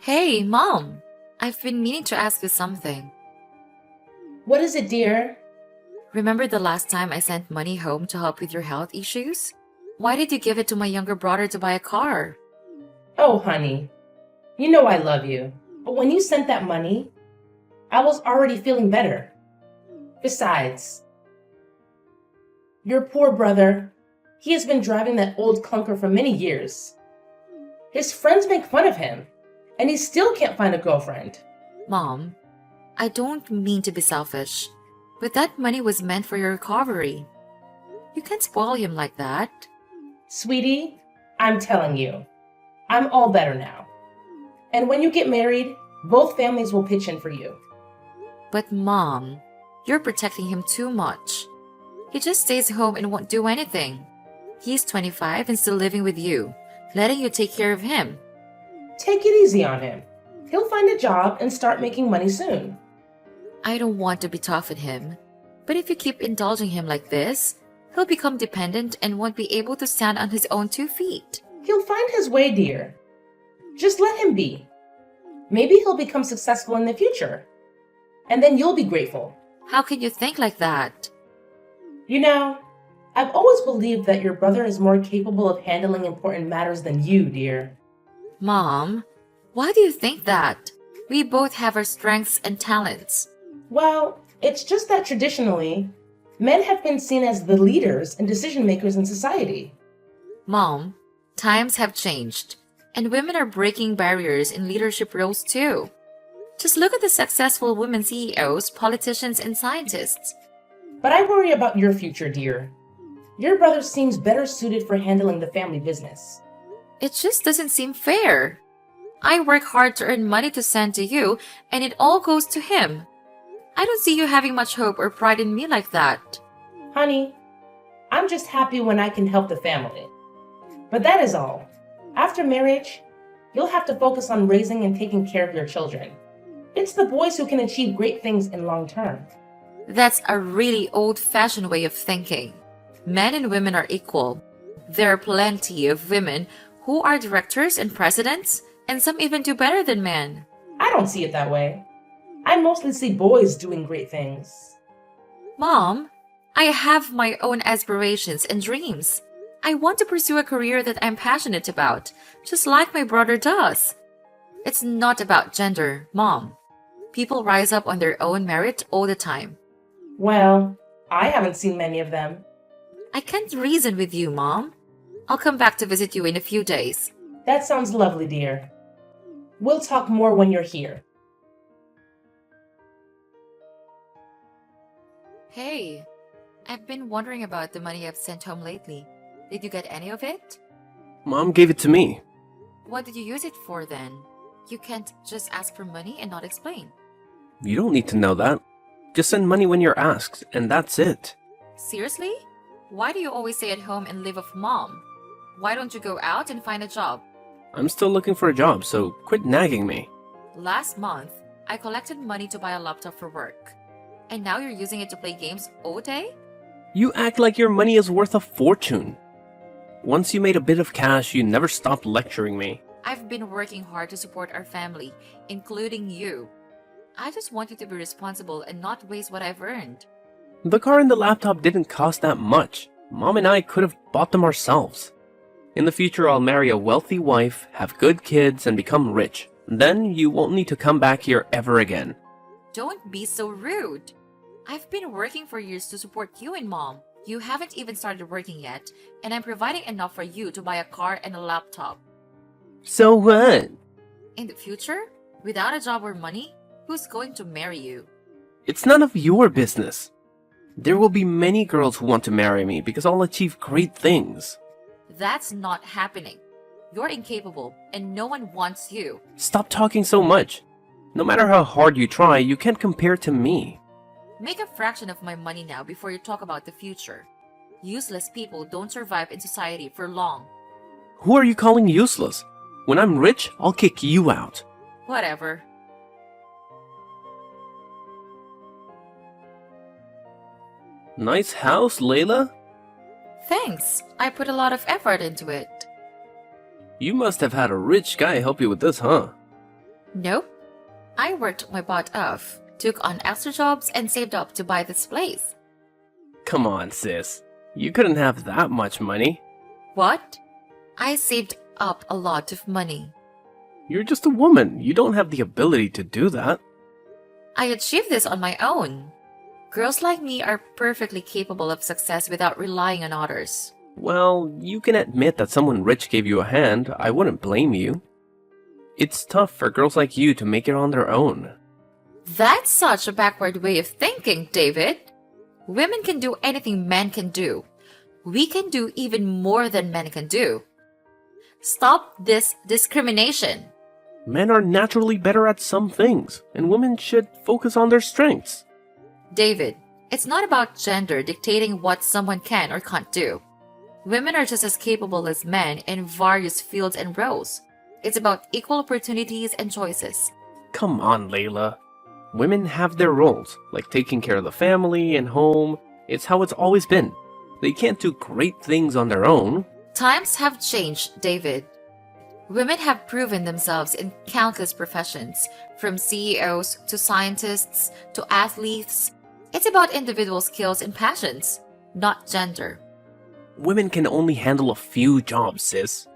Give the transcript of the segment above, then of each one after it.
Hey, Mom! I've been meaning to ask you something. What is it, dear? Remember the last time I sent money home to help with your health issues? Why did you give it to my younger brother to buy a car? Oh, honey, you know I love you. But when you sent that money, I was already feeling better. Besides, your poor brother, he has been driving that old clunker for many years. His friends make fun of him, and he still can't find a girlfriend. Mom, I don't mean to be selfish, but that money was meant for your recovery. You can't spoil him like that. Sweetie, I'm telling you, I'm all better now. And when you get married, both families will pitch in for you. But Mom, you're protecting him too much. He just stays home and won't do anything. He's 25 and still living with you, letting you take care of him. Take it easy on him. He'll find a job and start making money soon. I don't want to be tough on him, but if you keep indulging him like this, he'll become dependent and won't be able to stand on his own 2 feet. He'll find his way, dear. Just let him be. Maybe he'll become successful in the future. And then you'll be grateful. How can you think like that? You know, I've always believed that your brother is more capable of handling important matters than you, dear. Mom, why do you think that? We both have our strengths and talents. Well, it's just that traditionally, men have been seen as the leaders and decision makers in society. Mom, times have changed, and women are breaking barriers in leadership roles too. Just look at the successful women CEOs, politicians, and scientists. But I worry about your future, dear. Your brother seems better suited for handling the family business. It just doesn't seem fair. I work hard to earn money to send to you, and it all goes to him. I don't see you having much hope or pride in me like that. Honey, I'm just happy when I can help the family. But that is all. After marriage, you'll have to focus on raising and taking care of your children. It's the boys who can achieve great things in long term. That's a really old-fashioned way of thinking. Men and women are equal. There are plenty of women who are directors and presidents, and some even do better than men. I don't see it that way. I mostly see boys doing great things. Mom, I have my own aspirations and dreams. I want to pursue a career that I'm passionate about, just like my brother does. It's not about gender, Mom. People rise up on their own merit all the time. Well, I haven't seen many of them. I can't reason with you, Mom. I'll come back to visit you in a few days. That sounds lovely, dear. We'll talk more when you're here. Hey, I've been wondering about the money I've sent home lately. Did you get any of it? Mom gave it to me. What did you use it for then? You can't just ask for money and not explain. You don't need to know that. Just send money when you're asked, and that's it. Seriously? Why do you always stay at home and live off Mom? Why don't you go out and find a job? I'm still looking for a job, so quit nagging me. Last month, I collected money to buy a laptop for work. And now you're using it to play games all day? You act like your money is worth a fortune. Once you made a bit of cash, you never stopped lecturing me. I've been working hard to support our family, including you. I just want you to be responsible and not waste what I've earned. The car and the laptop didn't cost that much. Mom and I could have bought them ourselves. In the future, I'll marry a wealthy wife, have good kids, and become rich. Then you won't need to come back here ever again. Don't be so rude. I've been working for years to support you and Mom. You haven't even started working yet, and I'm providing enough for you to buy a car and a laptop. So what? In the future, without a job or money, who's going to marry you? It's none of your business. There will be many girls who want to marry me because I'll achieve great things. That's not happening. You're incapable, and no one wants you. Stop talking so much. No matter how hard you try, you can't compare to me. Make a fraction of my money now before you talk about the future. Useless people don't survive in society for long. Who are you calling useless? When I'm rich, I'll kick you out. Whatever. Nice house, Layla. Thanks. I put a lot of effort into it. You must have had a rich guy help you with this, huh? Nope. I worked my butt off, took on extra jobs, and saved up to buy this place. Come on, sis. You couldn't have that much money. What? I saved up a lot of money. You're just a woman. You don't have the ability to do that. I achieved this on my own. Girls like me are perfectly capable of success without relying on others. Well, you can admit that someone rich gave you a hand. I wouldn't blame you. It's tough for girls like you to make it on their own. That's such a backward way of thinking, David. Women can do anything men can do. We can do even more than men can do. Stop this discrimination. Men are naturally better at some things, and women should focus on their strengths. David, it's not about gender dictating what someone can or can't do. Women are just as capable as men in various fields and roles. It's about equal opportunities and choices. Come on, Layla. Women have their roles, like taking care of the family and home. It's how it's always been. They can't do great things on their own. Times have changed, David. Women have proven themselves in countless professions, from CEOs to scientists to athletes. It's about individual skills and passions, not gender. Women can only handle a few jobs, sis.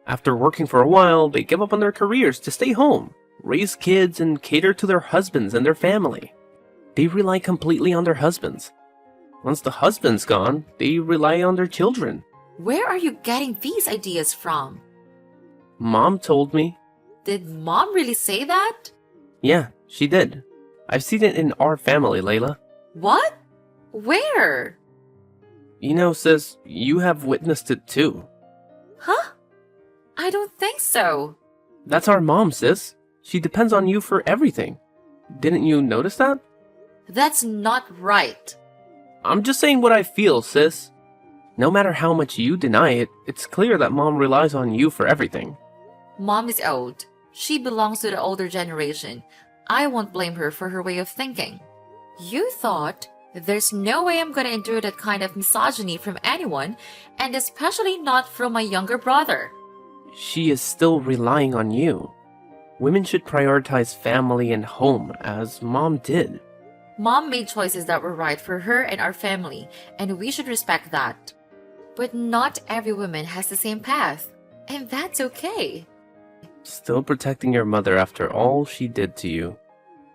After working for a while, they give up on their careers to stay home, raise kids, and cater to their husbands and their family. They rely completely on their husbands. Once the husband's gone, they rely on their children. Where are you getting these ideas from? Mom told me. Did Mom really say that? Yeah, she did. I've seen it in our family, Layla. What? Where? You know, sis, you have witnessed it too. Huh? I don't think so. That's our mom, sis. She depends on you for everything. Didn't you notice that? That's not right. I'm just saying what I feel, sis. No matter how much you deny it, it's clear that mom relies on you for everything. Mom is old. She belongs to the older generation. I won't blame her for her way of thinking. You thought, there's no way I'm gonna endure that kind of misogyny from anyone, and especially not from my younger brother. She is still relying on you. Women should prioritize family and home, as mom did. Mom made choices that were right for her and our family, and we should respect that. But not every woman has the same path, and that's okay. Still protecting your mother after all she did to you.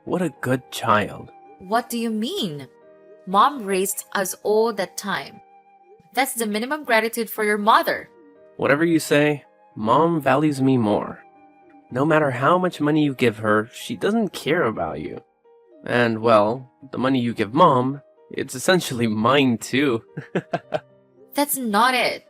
What a good child. What do you mean? Mom raised us all that time. That's the minimum gratitude for your mother. Whatever you say, mom values me more. No matter how much money you give her, she doesn't care about you. And, well, the money you give mom, it's essentially mine too. That's not it.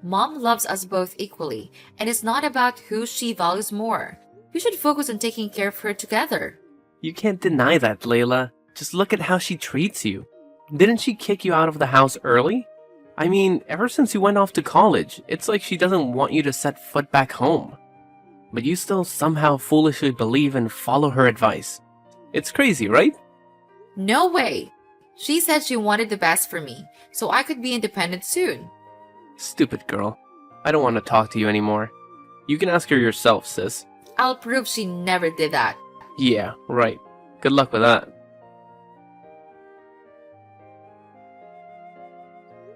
Mom loves us both equally, and it's not about who she values more. We should focus on taking care of her together. You can't deny that, Layla. Just look at how she treats you. Didn't she kick you out of the house early? I mean, ever since you went off to college, it's like she doesn't want you to set foot back home. But you still somehow foolishly believe and follow her advice. It's crazy, right? No way. She said she wanted the best for me, so I could be independent soon. Stupid girl. I don't want to talk to you anymore. You can ask her yourself, sis. I'll prove she never did that. Yeah, right. Good luck with that.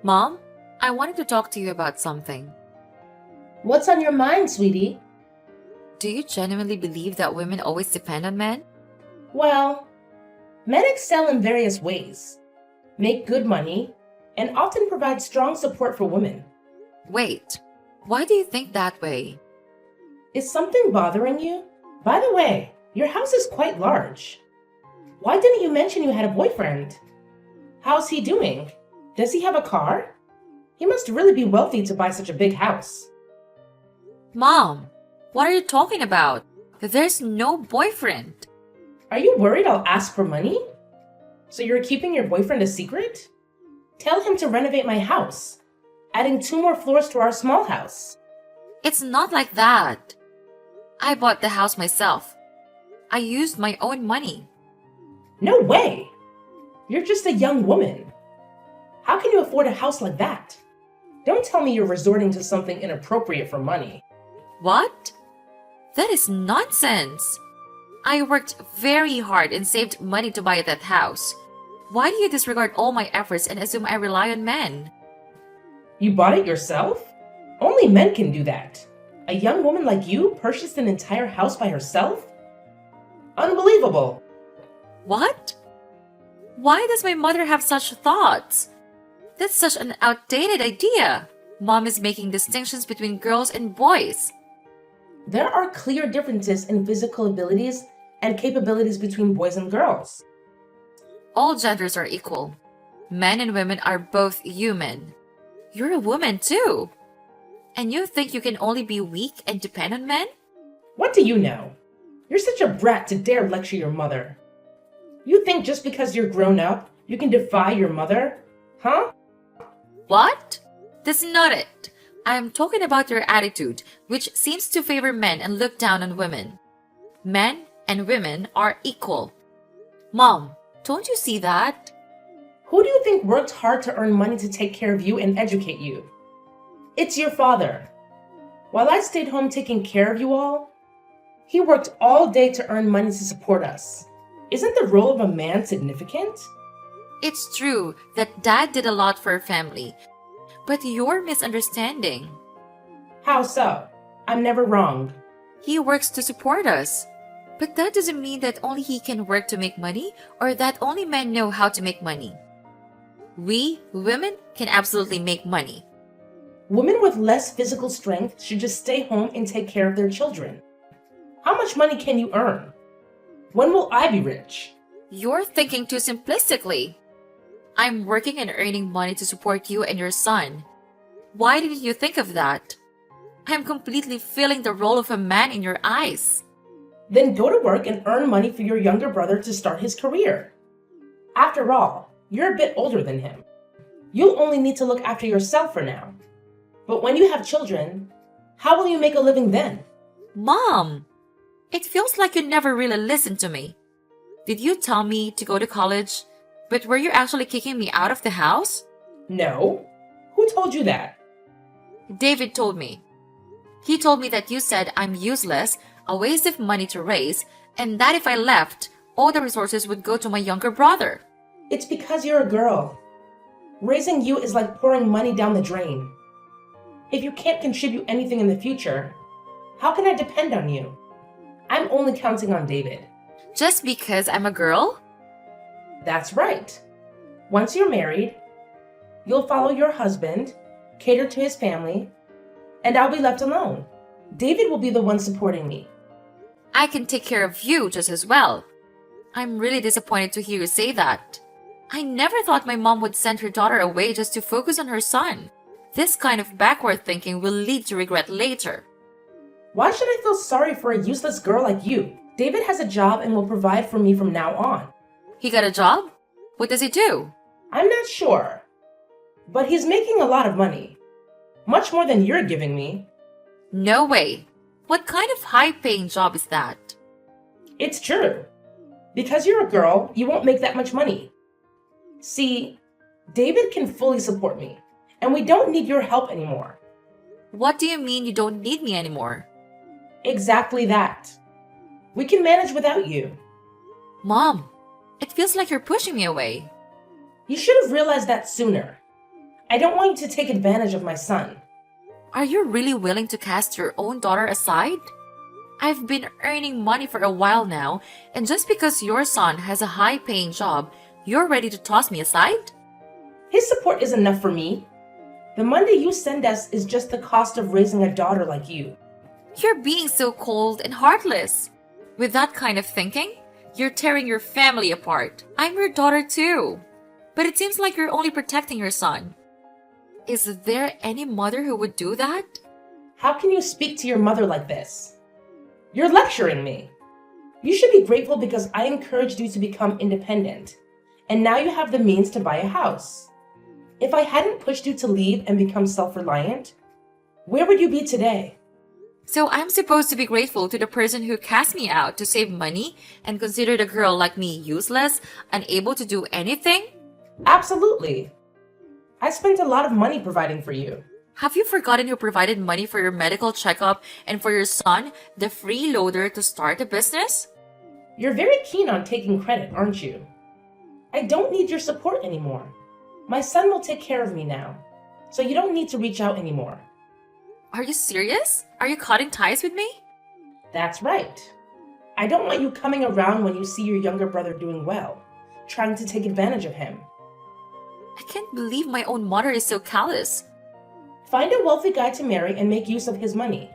Mom, I wanted to talk to you about something. What's on your mind, sweetie? Do you genuinely believe that women always depend on men? Well, men excel in various ways, make good money, and often provide strong support for women. Wait, why do you think that way? Is something bothering you? By the way, your house is quite large. Why didn't you mention you had a boyfriend? How's he doing? Does he have a car? He must really be wealthy to buy such a big house. Mom, what are you talking about? There's no boyfriend. Are you worried I'll ask for money? So you're keeping your boyfriend a secret? Tell him to renovate my house, adding 2 more floors to our small house. It's not like that. I bought the house myself. I used my own money. No way! You're just a young woman. How can you afford a house like that? Don't tell me you're resorting to something inappropriate for money. What? That is nonsense. I worked very hard and saved money to buy that house. Why do you disregard all my efforts and assume I rely on men? You bought it yourself? Only men can do that. A young woman like you purchased an entire house by herself? Unbelievable. What? Why does my mother have such thoughts? That's such an outdated idea. Mom is making distinctions between girls and boys. There are clear differences in physical abilities and capabilities between boys and girls. All genders are equal. Men and women are both human. You're a woman too. And you think you can only be weak and depend on men? What do you know? You're such a brat to dare lecture your mother. You think just because you're grown up, you can defy your mother? Huh? What? That's not it. I am talking about your attitude, which seems to favor men and look down on women. Men and women are equal. Mom, don't you see that? Who do you think worked hard to earn money to take care of you and educate you? It's your father. While I stayed home taking care of you all, he worked all day to earn money to support us. Isn't the role of a man significant? It's true that Dad did a lot for our family, but you're misunderstanding. How so? I'm never wrong. He works to support us. But that doesn't mean that only he can work to make money or that only men know how to make money. We, women, can absolutely make money. Women with less physical strength should just stay home and take care of their children. How much money can you earn? When will I be rich? You're thinking too simplistically. I'm working and earning money to support you and your son. Why didn't you think of that? I'm completely filling the role of a man in your eyes. Then go to work and earn money for your younger brother to start his career. After all, you're a bit older than him. You'll only need to look after yourself for now. But when you have children, how will you make a living then? Mom, it feels like you never really listened to me. Did you tell me to go to college, but were you actually kicking me out of the house? No. Who told you that? David told me. He told me that you said I'm useless, a waste of money to raise, and that if I left, all the resources would go to my younger brother. It's because you're a girl. Raising you is like pouring money down the drain. If you can't contribute anything in the future, how can I depend on you? I'm only counting on David. Just because I'm a girl? That's right. Once you're married, you'll follow your husband, cater to his family, and I'll be left alone. David will be the one supporting me. I can take care of you just as well. I'm really disappointed to hear you say that. I never thought my mom would send her daughter away just to focus on her son. This kind of backward thinking will lead to regret later. Why should I feel sorry for a useless girl like you? David has a job and will provide for me from now on. He got a job? What does he do? I'm not sure, but he's making a lot of money. Much more than you're giving me. No way. What kind of high-paying job is that? It's true. Because you're a girl, you won't make that much money. See, David can fully support me, and we don't need your help anymore. What do you mean you don't need me anymore? Exactly that. We can manage without you. Mom, it feels like you're pushing me away. You should have realized that sooner. I don't want you to take advantage of my son. Are you really willing to cast your own daughter aside? I've been earning money for a while now, and just because your son has a high-paying job, you're ready to toss me aside? His support is enough for me. The money you send us is just the cost of raising a daughter like you. You're being so cold and heartless. With that kind of thinking, you're tearing your family apart. I'm your daughter too. But it seems like you're only protecting your son. Is there any mother who would do that? How can you speak to your mother like this? You're lecturing me. You should be grateful because I encouraged you to become independent, and now you have the means to buy a house. If I hadn't pushed you to leave and become self-reliant, where would you be today? So I'm supposed to be grateful to the person who cast me out to save money and considered a girl like me useless, unable to do anything? Absolutely. I spent a lot of money providing for you. Have you forgotten who provided money for your medical checkup and for your son, the freeloader, to start a business? You're very keen on taking credit, aren't you? I don't need your support anymore. My son will take care of me now, so you don't need to reach out anymore. Are you serious? Are you cutting ties with me? That's right. I don't want you coming around when you see your younger brother doing well, trying to take advantage of him. I can't believe my own mother is so callous. Find a wealthy guy to marry and make use of his money.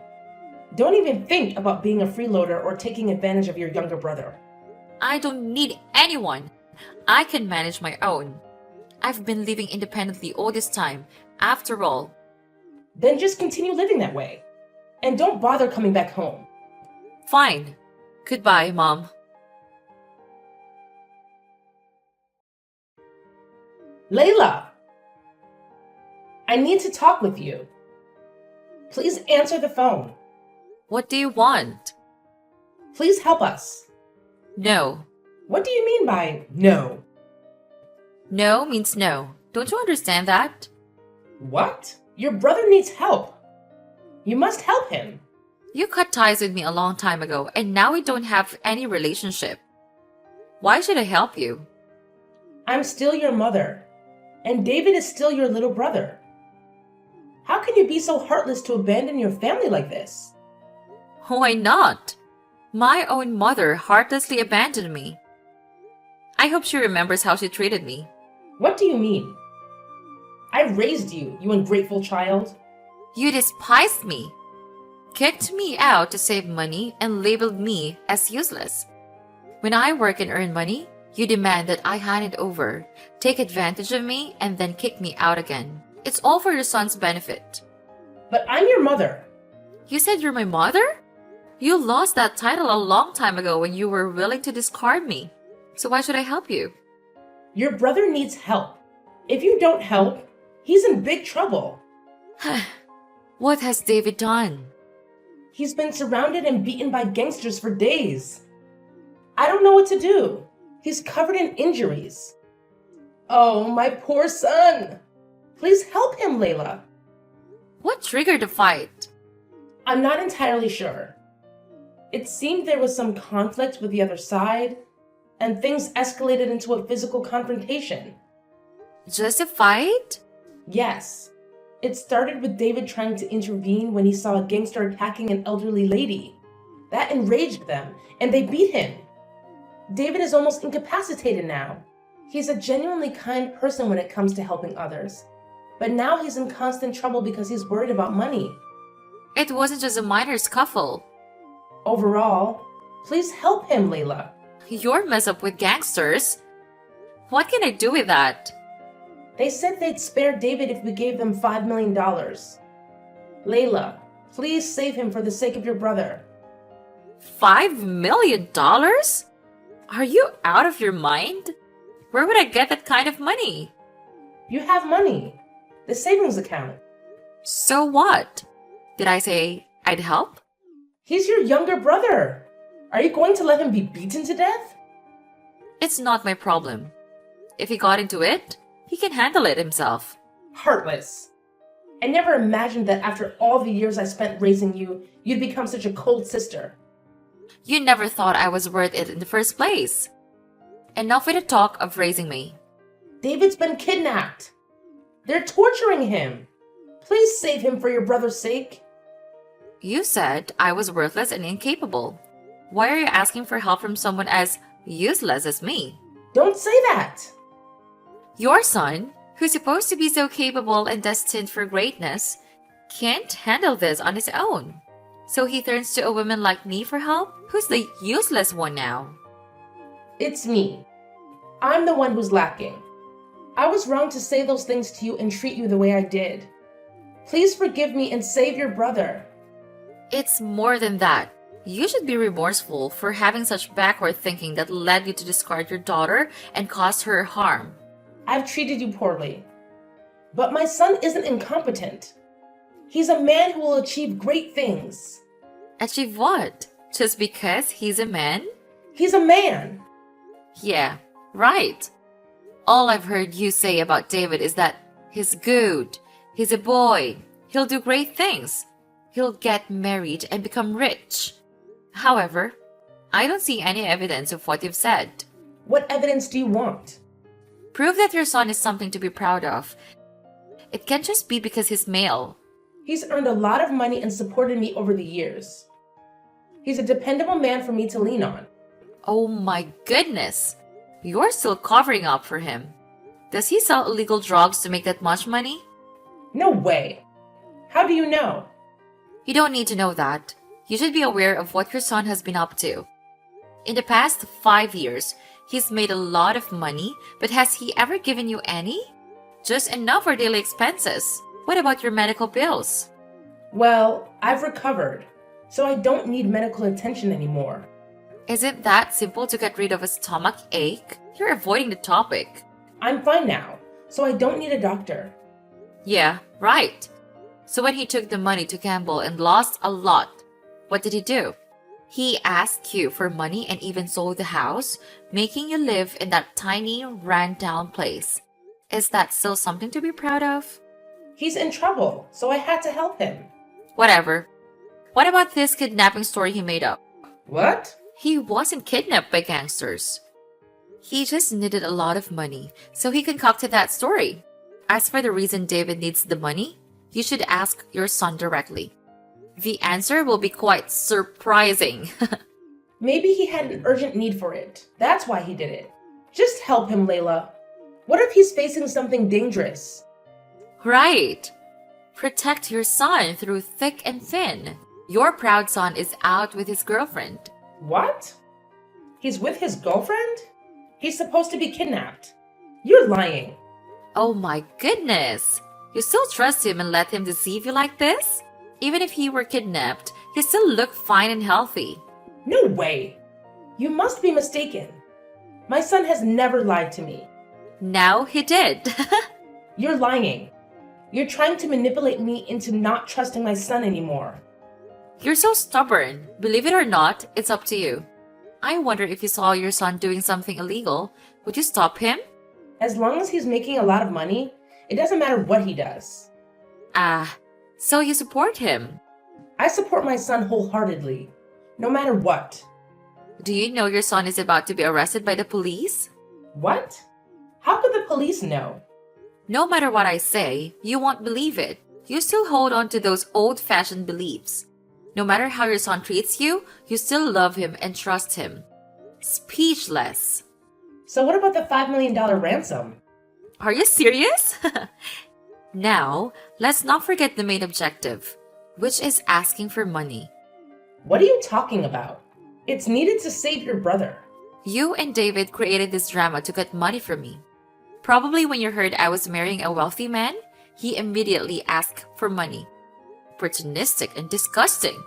Don't even think about being a freeloader or taking advantage of your younger brother. I don't need anyone. I can manage my own. I've been living independently all this time, after all. Then just continue living that way. And don't bother coming back home. Fine. Goodbye, Mom. Layla! I need to talk with you. Please answer the phone. What do you want? Please help us. No. What do you mean by no? No means no. Don't you understand that? What? Your brother needs help. You must help him. You cut ties with me a long time ago, and now we don't have any relationship. Why should I help you? I'm still your mother, and David is still your little brother. How can you be so heartless to abandon your family like this? Why not? My own mother heartlessly abandoned me. I hope she remembers how she treated me. What do you mean? I raised you, you ungrateful child. You despised me, kicked me out to save money, and labeled me as useless. When I work and earn money, you demand that I hand it over, take advantage of me, and then kick me out again. It's all for your son's benefit. But I'm your mother. You said you're my mother? You lost that title a long time ago when you were willing to discard me. So why should I help you? Your brother needs help. If you don't help, he's in big trouble. What has David done? He's been surrounded and beaten by gangsters for days. I don't know what to do. He's covered in injuries. Oh, my poor son. Please help him, Layla. What triggered the fight? I'm not entirely sure. It seemed there was some conflict with the other side, and things escalated into a physical confrontation. Just a fight? Yes. It started with David trying to intervene when he saw a gangster attacking an elderly lady. That enraged them, and they beat him. David is almost incapacitated now. He's a genuinely kind person when it comes to helping others. But now he's in constant trouble because he's worried about money. It wasn't just a minor scuffle. Overall, please help him, Layla. You're messed up with gangsters. What can I do with that? They said they'd spare David if we gave them $5 million. Layla, please save him for the sake of your brother. $5 million? Are you out of your mind? Where would I get that kind of money? You have money. The savings account. So what? Did I say I'd help? He's your younger brother. Are you going to let him be beaten to death? It's not my problem. If he got into it, he can handle it himself. Heartless. I never imagined that after all the years I spent raising you, you'd become such a cold sister. You never thought I was worth it in the first place. Enough with the talk of raising me. David's been kidnapped. They're torturing him. Please save him for your brother's sake. You said I was worthless and incapable. Why are you asking for help from someone as useless as me? Don't say that. Your son, who's supposed to be so capable and destined for greatness, can't handle this on his own. So he turns to a woman like me for help? Who's the useless one now? It's me. I'm the one who's lacking. I was wrong to say those things to you and treat you the way I did. Please forgive me and save your brother. It's more than that. You should be remorseful for having such backward thinking that led you to discard your daughter and cause her harm. I've treated you poorly. But my son isn't incompetent. He's a man who will achieve great things. Achieve what? Just because he's a man? He's a man. Yeah, right. All I've heard you say about David is that he's good, he's a boy, He'll do great things. He'll get married and become rich. However, I don't see any evidence of what you've said. What evidence do you want? Prove that your son is something to be proud of. It can't just be because he's male. He's earned a lot of money and supported me over the years. He's a dependable man for me to lean on. Oh my goodness! You're still covering up for him. Does he sell illegal drugs to make that much money? No way. How do you know? You don't need to know that. You should be aware of what your son has been up to. In the past 5 years, he's made a lot of money, but has he ever given you any? Just enough for daily expenses. What about your medical bills? Well, I've recovered, so I don't need medical attention anymore. Is it that simple to get rid of a stomach ache? You're avoiding the topic. I'm fine now, so I don't need a doctor. Yeah, right. So when he took the money to gamble and lost a lot, what did he do? He asked you for money and even sold the house, making you live in that tiny, ran-down place. Is that still something to be proud of? He's in trouble, so I had to help him. Whatever. What about this kidnapping story he made up? What? He wasn't kidnapped by gangsters. He just needed a lot of money, so he concocted that story. As for the reason David needs the money, you should ask your son directly. The answer will be quite surprising. Maybe he had an urgent need for it. That's why he did it. Just help him, Layla. What if he's facing something dangerous? Right. Protect your son through thick and thin. Your proud son is out with his girlfriend. What? He's with his girlfriend? He's supposed to be kidnapped. You're lying. Oh my goodness. You still trust him and let him deceive you like this? Even if he were kidnapped, he still looked fine and healthy. No way. You must be mistaken. My son has never lied to me. Now he did. You're lying. You're trying to manipulate me into not trusting my son anymore. You're so stubborn. Believe it or not, it's up to you. I wonder if you saw your son doing something illegal, would you stop him? As long as he's making a lot of money, it doesn't matter what he does. So you support him. I support my son wholeheartedly, no matter what. Do you know your son is about to be arrested by the police? What? How could the police know? No matter what I say, you won't believe it. You still hold on to those old-fashioned beliefs. No matter how your son treats you, you still love him and trust him. Speechless. So what about the $5 million ransom? Are you serious? Now, let's not forget the main objective, which is asking for money. What are you talking about? It's needed to save your brother. You and David created this drama to get money from me. Probably when you heard I was marrying a wealthy man, he immediately asked for money. Opportunistic and disgusting.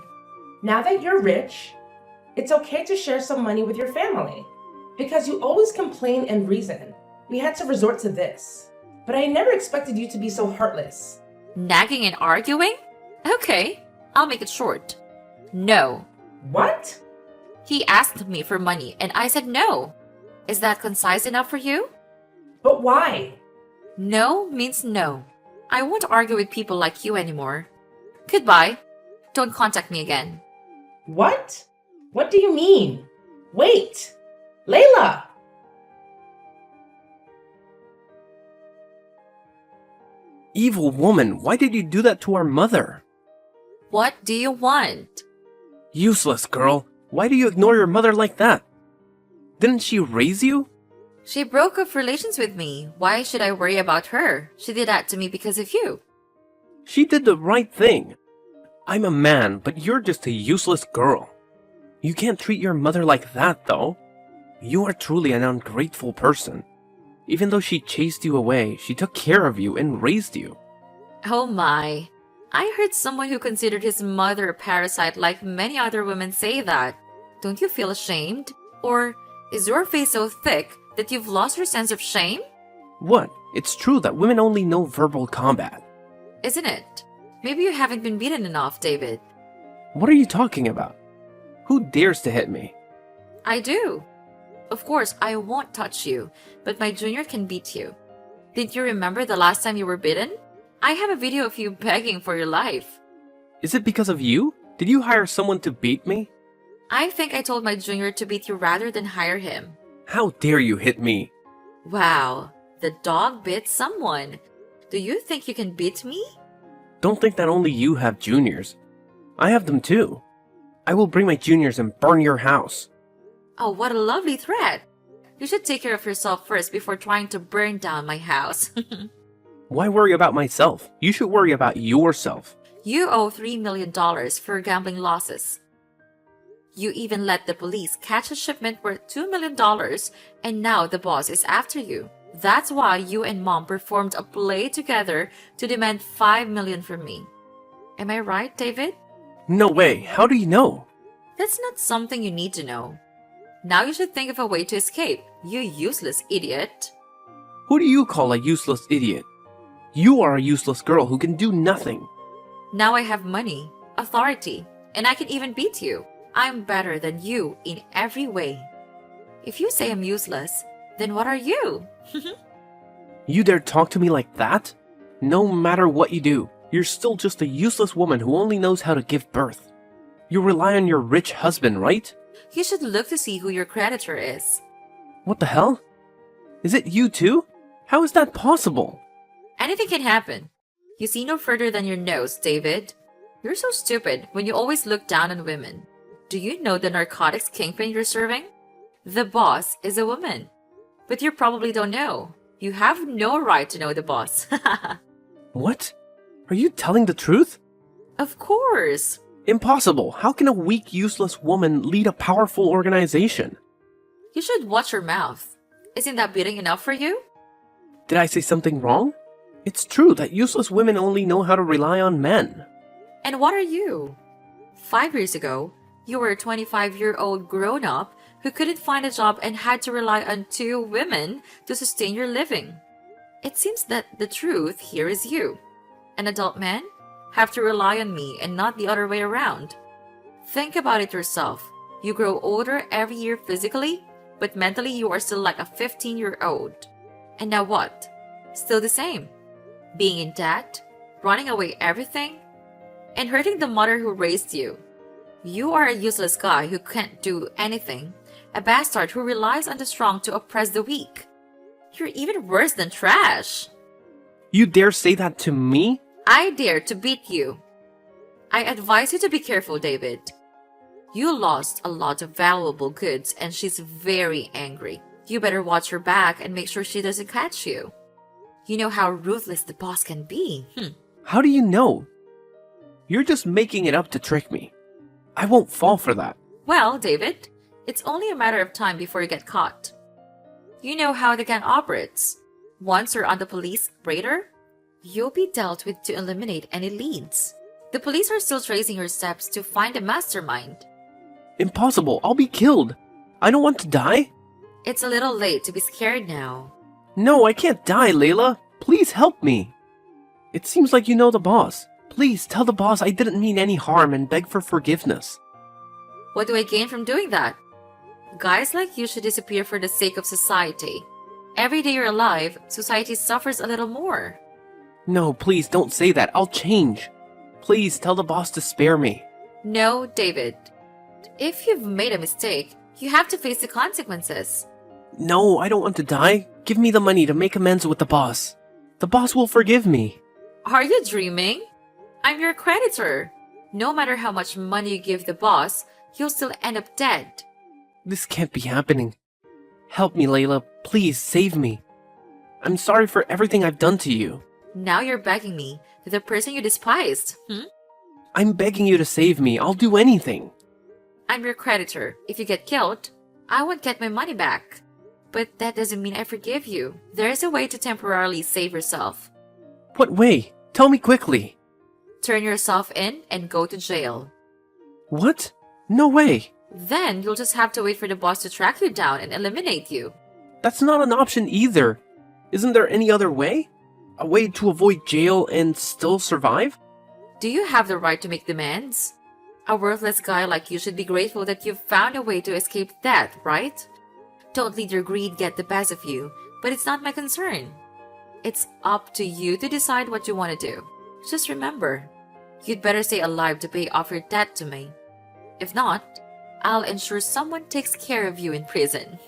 Now that you're rich, it's okay to share some money with your family. Because you always complain and reason, we had to resort to this. But I never expected you to be so heartless. Nagging and arguing? Okay, I'll make it short. No. What? He asked me for money and I said no. Is that concise enough for you? But why? No means no. I won't argue with people like you anymore. Goodbye. Don't contact me again. What? What do you mean? Wait! Layla! Evil woman, why did you do that to our mother? What do you want? Useless girl, why do you ignore your mother like that? Didn't she raise you? She broke off relations with me. Why should I worry about her? She did that to me because of you. She did the right thing. I'm a man, but you're just a useless girl. You can't treat your mother like that, though. You are truly an ungrateful person. Even though she chased you away, she took care of you and raised you. Oh my. I heard someone who considered his mother a parasite like many other women say that. Don't you feel ashamed? Or is your face so thick that you've lost your sense of shame? What? It's true that women only know verbal combat. Isn't it? Maybe you haven't been beaten enough, David. What are you talking about? Who dares to hit me? I do. Of course, I won't touch you, but my junior can beat you. Did you remember the last time you were bitten? I have a video of you begging for your life. Is it because of you? Did you hire someone to beat me? I think I told my junior to beat you rather than hire him. How dare you hit me? Wow, the dog bit someone. Do you think you can beat me? Don't think that only you have juniors. I have them too. I will bring my juniors and burn your house. Oh, what a lovely threat. You should take care of yourself first before trying to burn down my house. Why worry about myself? You should worry about yourself. You owe $3 million for gambling losses. You even let the police catch a shipment worth $2 million, and now the boss is after you. That's why you and Mom performed a play together to demand $5 million from me. Am I right, David? No way. How do you know? That's not something you need to know. Now you should think of a way to escape, you useless idiot. Who do you call a useless idiot? You are a useless girl who can do nothing. Now I have money, authority, and I can even beat you. I'm better than you in every way. If you say I'm useless, then what are you? You dare talk to me like that? No matter what you do, you're still just a useless woman who only knows how to give birth. You rely on your rich husband, right? You should look to see who your creditor is. What the hell? Is it you too? How is that possible? Anything can happen. You see no further than your nose, David. You're so stupid when you always look down on women. Do you know the narcotics kingpin you're serving? The boss is a woman. But you probably don't know. You have no right to know the boss. What? Are you telling the truth? Of course. Impossible. How can a weak, useless woman lead a powerful organization? You should watch your mouth. Isn't that beating enough for you? Did I say something wrong? It's true that useless women only know how to rely on men. And what are you? 5 years ago, you were a 25-year-old grown-up who couldn't find a job and had to rely on 2 women to sustain your living. It seems that the truth here is you, an adult man, have to rely on me and not the other way around. Think about it yourself. You grow older every year physically, but mentally you are still like a 15-year-old. And now what? Still the same. Being in debt, running away everything, and hurting the mother who raised you. You are a useless guy who can't do anything, a bastard who relies on the strong to oppress the weak. You're even worse than trash. You dare say that to me? I dare to beat you. I advise you to be careful, David. You lost a lot of valuable goods and she's very angry. You better watch your back and make sure she doesn't catch you. You know how ruthless the boss can be. How do you know? You're just making it up to trick me. I won't fall for that. Well, David, it's only a matter of time before you get caught. You know how the gang operates. Once you're on the police radar, you'll be dealt with to eliminate any leads. The police are still tracing your steps to find a mastermind. Impossible. I'll be killed. I don't want to die. It's a little late to be scared now. No, I can't die, Layla. Please help me. It seems like you know the boss. Please tell the boss I didn't mean any harm and beg for forgiveness. What do I gain from doing that? Guys like you should disappear for the sake of society. Every day you're alive, society suffers a little more. No, please don't say that. I'll change. Please tell the boss to spare me. No, David. If you've made a mistake, you have to face the consequences. No, I don't want to die. Give me the money to make amends with the boss. The boss will forgive me. Are you dreaming? I'm your creditor. No matter how much money you give the boss, you'll still end up dead. This can't be happening. Help me, Layla. Please save me. I'm sorry for everything I've done to you. Now you're begging me, the person you despised. I'm begging you to save me. I'll do anything. I'm your creditor. If you get killed, I won't get my money back. But that doesn't mean I forgive you. There's a way to temporarily save yourself. What way? Tell me quickly. Turn yourself in and go to jail. What? No way. Then you'll just have to wait for the boss to track you down and eliminate you. That's not an option either. Isn't there any other way? A way to avoid jail and still survive? Do you have the right to make demands? A worthless guy like you should be grateful that you've found a way to escape death, right? Don't let your greed get the best of you, but it's not my concern. It's up to you to decide what you want to do. Just remember, you'd better stay alive to pay off your debt to me. If not, I'll ensure someone takes care of you in prison.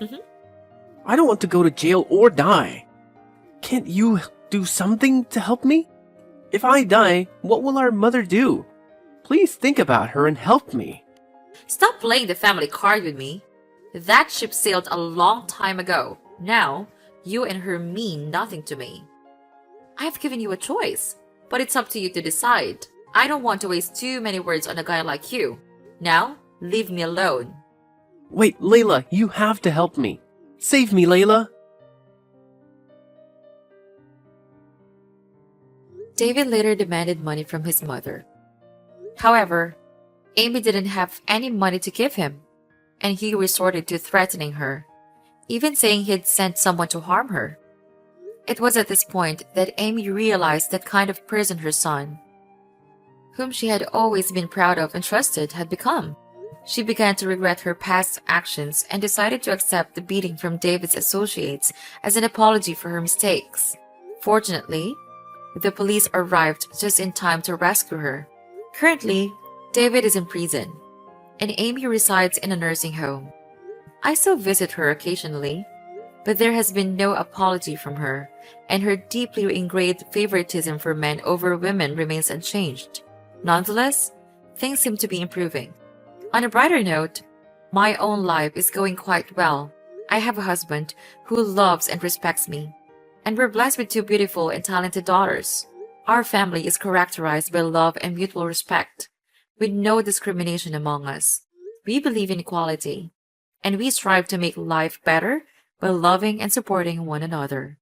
I don't want to go to jail or die. Can't you do something to help me? If I die, what will our mother do? Please think about her and help me. Stop playing the family card with me. That ship sailed a long time ago. Now, you and her mean nothing to me. I've given you a choice, but it's up to you to decide. I don't want to waste too many words on a guy like you. Now, leave me alone. Wait, Layla, you have to help me. Save me, Layla. David later demanded money from his mother. However, Amy didn't have any money to give him, and he resorted to threatening her, even saying he'd sent someone to harm her. It was at this point that Amy realized that kind of person her son, whom she had always been proud of and trusted, had become. She began to regret her past actions and decided to accept the beating from David's associates as an apology for her mistakes. Fortunately, the police arrived just in time to rescue her. Currently, David is in prison, and Amy resides in a nursing home. I still visit her occasionally, but there has been no apology from her, and her deeply ingrained favoritism for men over women remains unchanged. Nonetheless, things seem to be improving. On a brighter note, my own life is going quite well. I have a husband who loves and respects me, and we're blessed with 2 beautiful and talented daughters. Our family is characterized by love and mutual respect, with no discrimination among us. We believe in equality, and we strive to make life better by loving and supporting one another.